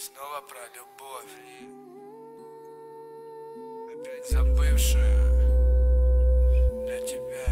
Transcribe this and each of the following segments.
Снова про любовь ли? Опять забывшую для тебя.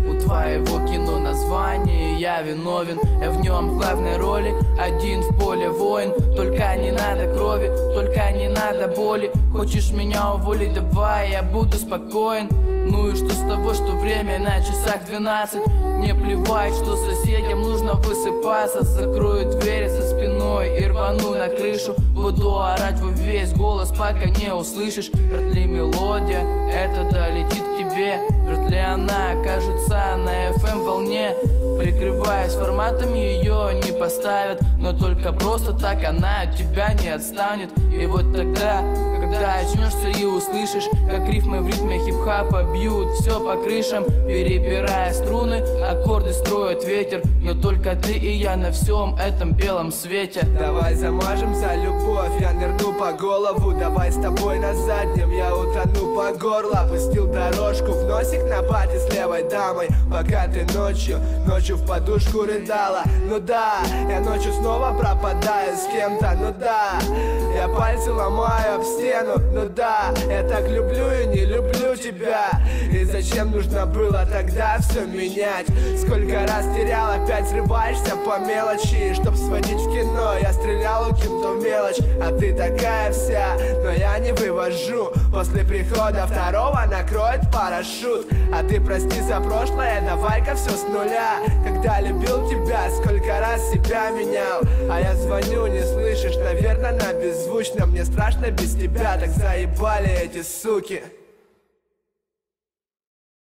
У твоего кино название я виновен. Я в нем в главной роли, один в поле воин. Только не надо крови, только не надо боли. Хочешь меня уволить, давай, я буду спокоен. Ну и что с того, что время на часах 12? Мне плевать, что соседям нужно высыпаться. Закрою дверь за спиной и рвану на крышу. Буду орать во весь голос, пока не услышишь. Вряд ли мелодия это долетит к тебе. Вряд ли она окажется на FM волне. Прикрываясь форматом, ее не поставят. Но только просто так она от тебя не отстанет. И вот тогда, когда очнешься и услышишь, как рифмы в ритме хип-хапа бьют все по крышам, перебирая струны, аккорды строят ветер. Но только ты и я на всем этом белом свете. Давай замажем за любовь, я нырну по голову. Давай с тобой на заднем, я утону по горло. Пустил дорожку в носик на пати с левой дамой. Пока ты ночью в подушку рыдала. Ну да, я ночью снова пропадаю с кем-то. Ну да, я пальцы ломаю об стену. Ну да, я так люблю и не люблю тебя. И зачем нужно было тогда все менять? Сколько раз терял, опять срываешься по мелочи. Чтоб сводить в кино, я стрелял у кем-то в мелочь. А ты такая вся, но я не вывожу. После прихода второго накроет парашют. А ты прости за прошлое, давай-ка все с нуля. Когда любил тебя, сколько раз себя менял. А я звоню, не слышишь, наверное, на беззвучном. Мне страшно без тебя, так заебали эти суки.